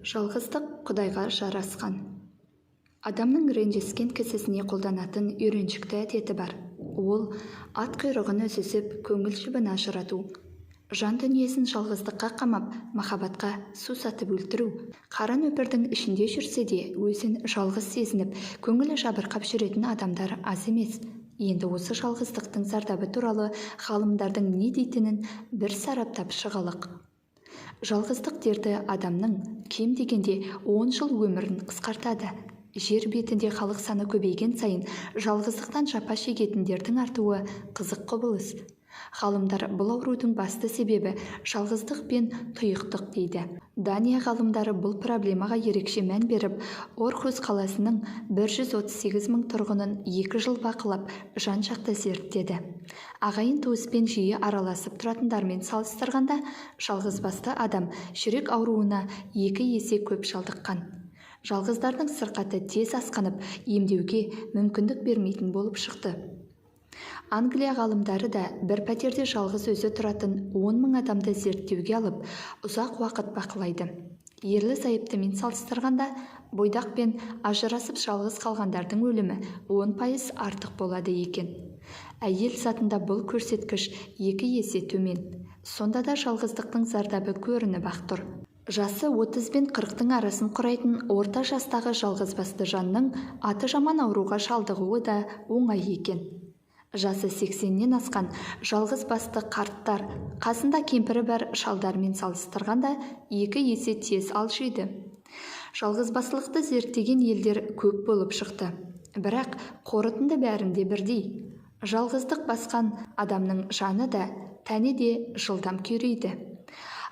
Жалғыздық Құдайға жарасқан. Адамның ренжіскен кісісіне қолданатын үйреншікті әдеті бар. Ол ат құйрығын үзісіп, көңіл жібін ажырату. Жан дүниесін жалғыздыққа қамап, махаббатқа сусатып өлтіру. Қара нөпірдің ішінде жүрсе де, өзін жалғыз сезініп, көңілі жабырқап жүретін адамдар аз емес. Енді осы жалғыздықтың зардабы туралы ғалымдардың не дейтінін бір сараптап шығалық. Жалғыздық дерті адамның кем дегенде 10 жыл өмірін қысқартады. Жер бетінде халық саны көбейген сайын жалғыздықтан жапа шегетіндердің артуы қызық құбылыс. Ғалымдар бұл аурудың басты себебі жалғыздық пен тұйықтық дейді. Дания ғалымдары бұл проблемаға ерекше мән беріп, Орхус қаласының 138 мың тұрғынын 2 жыл бақылап, жан-жақты зерттеді. Ағайын туыспен жиі араласып тұратындармен салыстырғанда, жалғызбасты адам жүрек ауруына 2 есе көп шалдыққан. Жалғыздардың сырқаты тез асқынып, емдеуге мүмкіндік бермейтін болып шықты. Англия ғалымдары да бір пәтерде жалғыз өзі тұратын 10 мың адамды зерттеуге алып, ұзақ уақыт бақылайды. Ерлі-зайыптымен салыстырғанда, бойдақ пен ажырасып жалғыз қалғандардың өлімі 10% артық болады екен. Әйел затында бұл көрсеткіш 2 есе төмен. Сонда да жалғыздықтың зардабы көрініп-ақ тұр. Жасы 30 бен 40-тың арасын құрайтын орта жастағы жалғызбасты жанның аты жаман ауруға шалдығуы да оңай екен. Жасы 80-нен асқан жалғызбасты қарттар қасында кемпірі бар шалдармен салыстырғанда 2 есе тез алжиды. Жалғызбастылықты зерттеген елдер көп болып шықты. Бірақ қорытынды бәрінде бірдей. Жалғыздық басқан адамның жаны да, тәні де жылдам күйрейді.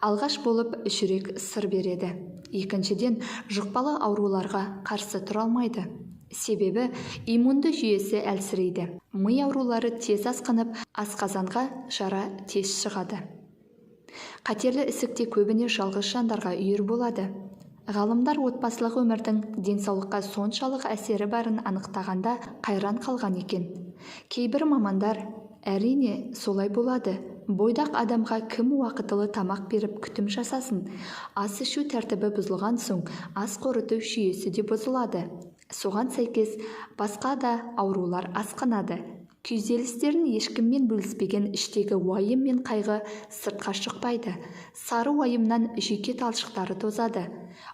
Алғаш болып жүрек сыр береді. Екіншіден, жұқпалы ауруларға қарсы тұра алмайды. Себебі иммунды жүйесі әлсірейді. Ми аурулары тез асқынып, асқазанға жара тез шығады. Қатерлі ісікте көбіне жалғыз жандарға үйір болады. Ғалымдар отбасылық өмірдің денсаулыққа соншалық әсері барын анықтағанда қайран қалған екен. Кейбір мамандар, әрине солай болады. Бойдақ адамға кім уақытылы тамақ беріп күтім жасасын? Ас ішу тәртібі бұзылған соң, ас қорыту жүйесі де бұзылады. Соған сәйкес басқа да аурулар асқынады. Күйзелістерін ешкіммен бөліспеген іштегі уайым мен қайғы сыртқа шықпайды. Сары уайымнан жүйке талшықтары тозады.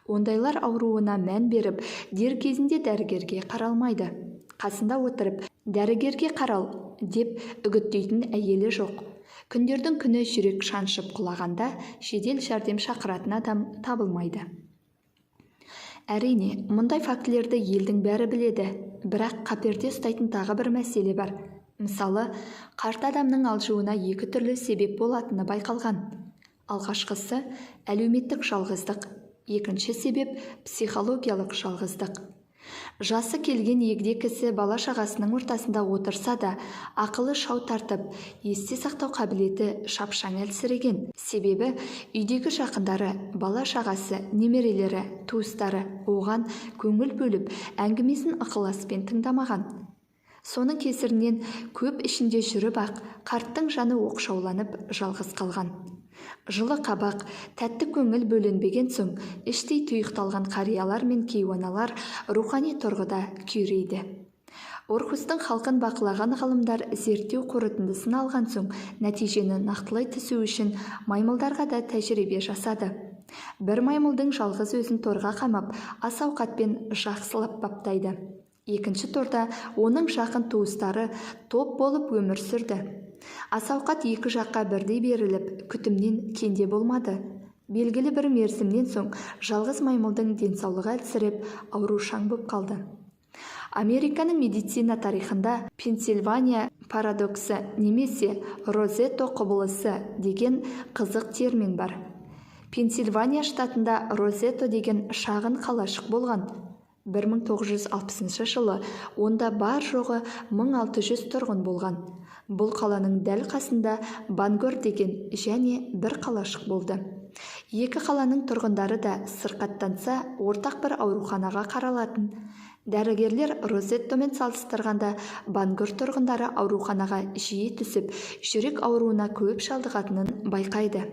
Ондайлар ауруына мән беріп, дер кезінде дәрігерге қаралмайды. Қасында отырып, дәрігерге қарал деп үгіттейтін әйелі жоқ. Күндердің күні жүрек шаншып құлағанда жедел жәрдем шақыратын адам табылмайды. Әрине, мұндай фактілерді елдің бәрі біледі, бірақ қаперде ұстайтын тағы бір мәселе бар. Мысалы, қарт адамның алжуына 2 түрлі себеп болатыны байқалған. Алғашқысы әлеуметтік жалғыздық, екінші себеп психологиялық жалғыздық. Жасы келген егде кісі бала шағасының ортасында отырса да, ақылы шау тартып, есте сақтау қабілеті шапшаң әлсіреген. Себебі үйдегі жақындары, бала шағасы, немерелері, туыстары оған көңіл бөліп, әңгімесін ықыласпен тыңдамаған. Соның кесірінен көп ішінде жүріп-ақ, қарттың жаны оқшауланып, жалғыз қалған. Жылы қабақ, тәтті көңіл бөленбеген соң, іштей тұйықталған қариялар мен кейуаналар рухани тұрғыда күйрейді. Орхустың халқын бақылаған ғалымдар зерттеу қорытындысын алған соң, нәтижені нақтылай түсу үшін маймылдарға да тәжірибе жасады. Бір маймылдың жалғыз өзін торға қамап, ас ауқатпен жақсылап баптайды. Екінші торда оның жақын туыстары топ болып өмір сүрді. Ас ауқат 2 жаққа бірдей беріліп, күтімнен кенде болмады. Белгілі бір мерзімнен соң жалғыз маймылдың денсаулығы әлсіреп, аурушаң боп қалды. Американың медицина тарихында Пенсильвания парадоксы немесе Розетто құбылысы деген қызық термин бар. Пенсильвания штатында Розетто деген шағын қалашық болған. 1960 жылы онда бар жоғы 1600 тұрғын болған. Бұл қаланың дәл қасында Бангор деген және бір қалашық болды. 2 қаланың тұрғындары да сырқаттанса ортақ бір ауруханаға қаралатын. Дәрігерлер Розеттомен салыстырғанда Бангор тұрғындары ауруханаға жиі түсіп, жүрек ауруына көп шалдығатынын байқайды.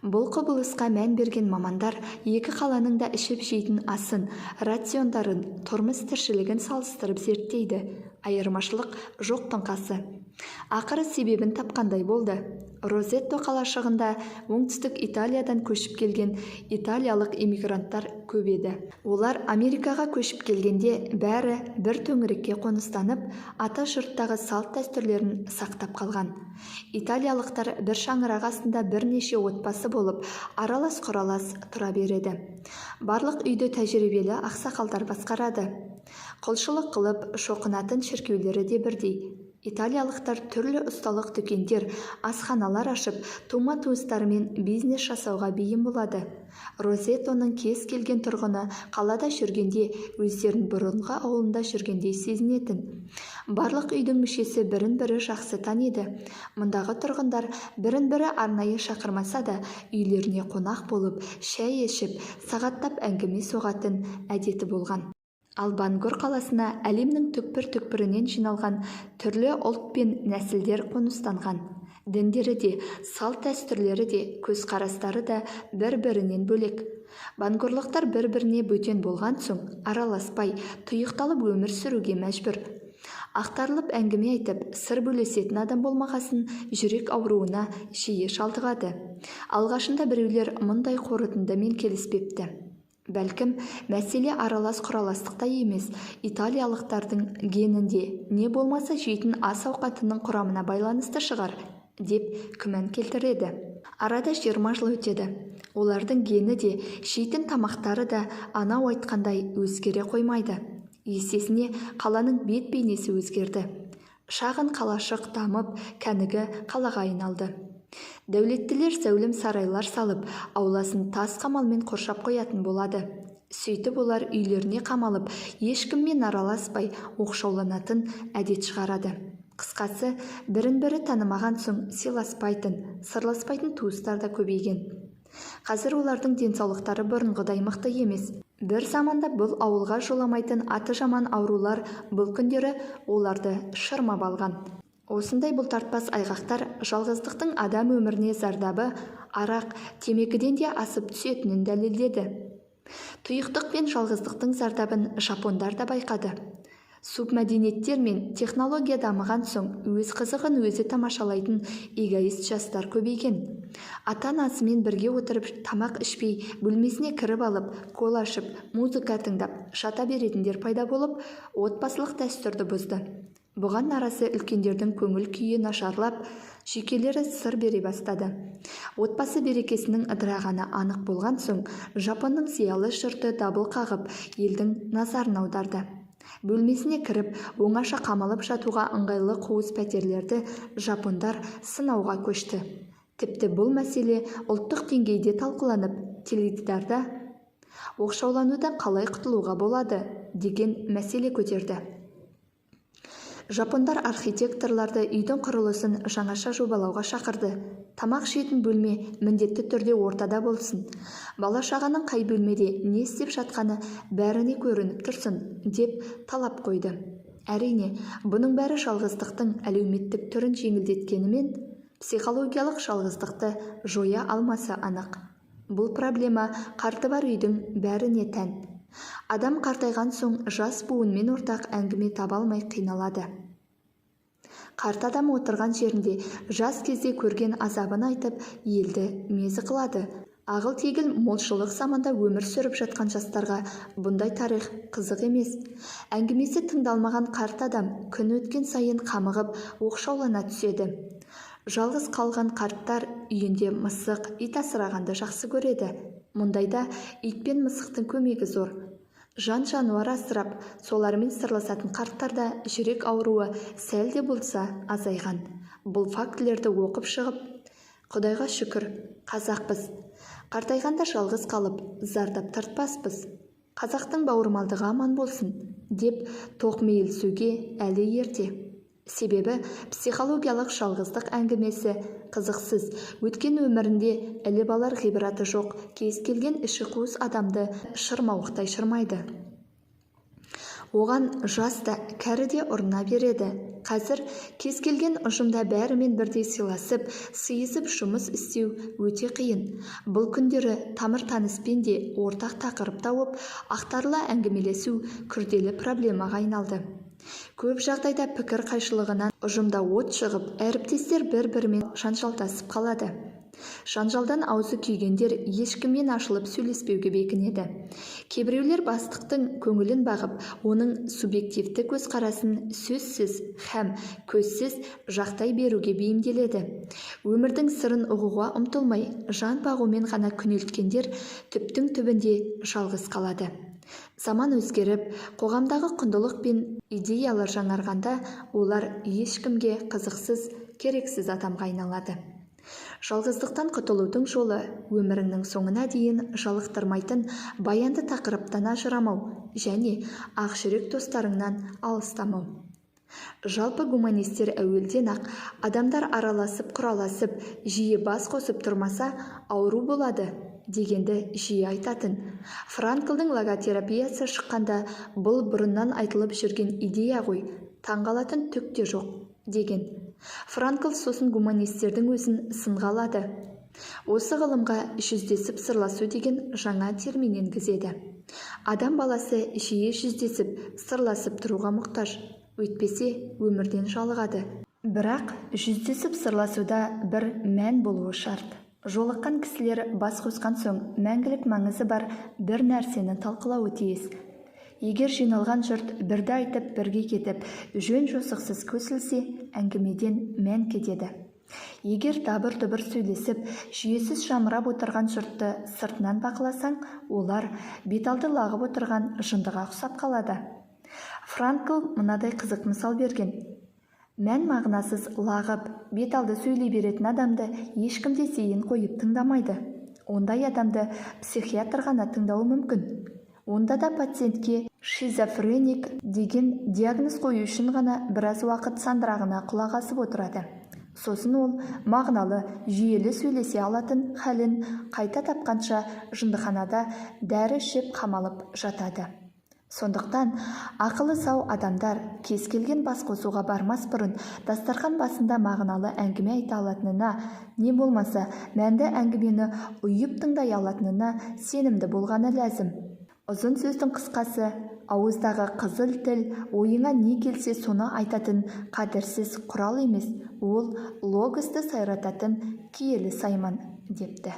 Бұл құбылысқа мән берген мамандар екі қаланың да ішіп жейтін асын, рациондарын, тұрмыс тіршілігін салыстырып зерттейді. Айырмашылық жоқтың қасы. Ақыры себебін тапқандай болды. Розетто қалашығында оңтүстік Италиядан көшіп келген италиялық эмигранттар көп еді. Олар Америкаға көшіп келгенде бәрі бір төңірекке қоныстанып, ата жұрттағы салт дәстүрлерін сақтап қалған. Италиялықтар бір шаңырақ астында бірнеше отбасы болып, аралас-құралас тұра береді. Барлық үйді тәжірибелі ақсақалдар басқарады. Құлшылық қылып шоқынатын шіркеулері де бірдей. Италиялықтар түрлі ұсталық дүкендер, асханалар ашып, тума-туыстарымен бизнес жасауға бейім болады. Розеттоның кез келген тұрғыны қалада жүргенде өздерін бұрынғы ауылында жүргендей сезінетін. Барлық үйдің мүшесі бірін-бірі жақсы таниды. Мұндағы тұрғындар бірін-бірі арнайы шақырмаса да, үйлеріне қонақ болып, шәй ішіп, сағаттап әңгіме соғатын әдеті болған. Ал Бангор қаласына әлемнің түкпір-түкпірінен жиналған түрлі ұлт пен нәсілдер қоныстанған. Діндері де, салт дәстүрлері де, көзқарастары да бір-бірінен бөлек. Бангорлықтар бір-біріне бөтен болған соң, араласпай, тұйықталып өмір сүруге мәжбүр. Ақтарылып әңгіме айтып, сыр бөлесетін адам болмағасын, жүрек ауруына жиі шалдығады. Алғашында біреулер мұндай қорытындымен келіспепті. Бәлкім, мәселе аралас-құраластықта емес, италиялықтардың генінде, не болмаса жейтін ас ауқатының құрамына байланысты шығар, деп күмән келтіреді. Арада 20 жыл өтеді. Олардың гені де, жейтін тамақтары да анау айтқандай өзгере қоймайды. Есесіне қаланың бет бейнесі өзгерді. Шағын қалашық дамып, кәнігі қалаға айналды. Дәулеттілер зәулім сарайлар салып, ауласын тас қамалмен қоршап қоятын болады. Сөйтіп олар үйлеріне қамалып, ешкіммен араласпай, оқшауланатын әдет шығарады. Қысқасы, бірін-бірі танымаған соң сыйласпайтын, сырласпайтын туыстар да көбейген. Қазір олардың денсаулықтары бұрынғыдай мықты емес. Бір заманда бұл ауылға жоламайтын аты жаман аурулар бұл күндері оларды шырмап алған. Осындай бұлтартпас айғақтар жалғыздықтың адам өміріне зардабы арақ, темекіден де асып түсетінін дәлелдеді. Тұйықтық пен жалғыздықтың зардабын жапондар да байқады. Субмәдениеттер мен технология дамыған соң өз қызығын өзі тамашалайтын эгоист жастар көбейген. Ата-анасымен бірге отырып тамақ ішпей, бөлмесіне кіріп алып, кол ашып, музыка тыңдап, шата беретіндер пайда болып, отбасылық дәстүрді бұзды. Бұған нарасы үлкендердің көңіл күйі нашарлап, жүйкелері сыр бере бастады. Отбасы берекесінің ыдырағаны анық болған соң, Жапонның зиялы жұрты дабыл қағып, елдің назарын аударды. Бөлмесіне кіріп, оңаша қамалып жатуға ыңғайлы қуыс пәтерлерді жапондар сынауға көшті. Тіпті бұл мәселе ұлттық деңгейде талқыланып, теледидарда оқшауланудан қалай құтылуға болады деген мәселе көтерді. Жапондар архитекторларды үйдің құрылысын жаңаша жобалауға шақырды. Тамақ жейтін бөлме міндетті түрде ортада болсын. Бала-шағаның қай бөлмеде не істеп жатқаны бәріне көрініп тұрсын, деп талап қойды. Әрине, бұның бәрі жалғыздықтың әлеуметтік түрін жеңілдеткенімен, психологиялық жалғыздықты жоя алмасы анық. Бұл проблема қарты бар үйдің бәріне тән. Адам қартайған соң жас буынмен ортақ әңгіме таба алмай қиналады. Қарт адам отырған жерінде жас кезде көрген азабын айтып, елді мезі қылады. Ағыл-тегіл молшылық заманда өмір сүріп жатқан жастарға бұндай тарих қызық емес. Әңгімесі тыңдалмаған қарт адам күн өткен сайын қамығып, оқшаулана түседі. Жалғыз қалған қарттар үйінде мысық, ит асырағанды жақсы көреді. Мұндайда ит пен мысықтың көмегі зор. Жан-жануар асырап, солармен сырласатын қарттарда жүрек ауруы сәл де болса азайған. Бұл фактілерді оқып шығып, Құдайға шүкір, қазақпыз. Қартайғанда жалғыз қалып, зардап тартпаспыз. Қазақтың бауырмалдығы аман болсын, деп тоқмейілсуге әлі ерте. Себебі психологиялық жалғыздық әңгімесі қызықсыз, өткен өмірінде іліп алар ғибраты жоқ, кез келген іші қуыс адамды шырмауықтай шырмайды. Оған жас та, кәрі де ұрына береді. Қазір кез келген ұжымда бәрімен бірдей сыйласып, сыйысып жұмыс істеу өте қиын. Бұл күндері тамыр-таныспен де ортақ тақырып тауып, ақтарыла әңгімелесу күрделі проблемаға айналды. Көп жағдайда пікір қайшылығынан ұжымда от шығып, әріптестер бір-бірімен жанжалдасып қалады. Жанжалдан аузы күйгендер ешкіммен ашылып сөйлеспеуге бекінеді. Кейбіреулер бастықтың көңілін бағып, оның субъективті көзқарасын сөзсіз һәм көзсіз жақтай беруге бейімделеді. Өмірдің сырын ұғуға ұмтылмай, жан бағумен ғана күнелткендер түптің түбінде жалғыз қалады. Заман өзгеріп, қоғамдағы құндылық пен идеялар жаңарғанда, олар ешкімге қызықсыз, керексіз адамға айналады. Жалғыздықтан құтылудың жолы өміріңнің соңына дейін жалықтырмайтын баянды тақырыптан ажырамау және ақжүрек достарыңнан алыстамау. Жалпы гуманистер әуелден-ақ адамдар араласып құраласып, жиі бас қосып тұрмаса ауру болады дегенді жиі айтатын. Франклдың логотерапиясы шыққанда бұл бұрыннан айтылып жүрген идея ғой, таңғалатын түк те жоқ деген. Франкл сосын гуманистердің өзін сынға алады. Осы ғылымға жүздесіп сырласу деген жаңа термин енгізеді. Адам баласы жиі жүздесіп, сырласып тұруға мұқтаж, өйтпесе өмірден жалығады. Бірақ жүздесіп сырласуда бір мән болуы шарт. Жолыққан кісілер бас қосқан соң мәңгілік маңызы бар бір нәрсені талқылауы тиіс. Егер жиналған жұрт бірді айтып, бірге кетіп, жөн жосықсыз көсілсе, әңгімеден мән кетеді. Егер дабыр-дұбыр сөйлесіп, жүйесіз жамырап отырған жұртты сыртынан бақыласаң, олар беталды лағып отырған жындыға ұқсап қалады. Франкл мынадай қызық мысал берген. Мән мағынасыз лағып, беталды сөйлей беретін адамды ешкімде зейін қойып тыңдамайды. Ондай адамды психиатр ғана тыңдауы мүмкін. Онда да пациентке шизофреник деген диагноз қою үшін ғана біраз уақыт сандырағына құлақ асып отырады. Сосын ол мағыналы, жүйелі сөйлесе алатын хәлін қайта тапқанша жындыханада дәрі ішіп қамалып жатады. Сондықтан ақылы сау адамдар кез келген бас қосуға бармас бұрын дастархан басында мағыналы әңгіме айта алатынына, не болмаса мәнді әңгімені ұйып тыңдай алатынына сенімді болғаны ләзім. Ұзын сөздің қысқасы, ауыздағы қызыл тіл ойыңа не келсе соны айтатын қадірсіз құрал емес, ол логосты сайрататын киелі сайман, депті.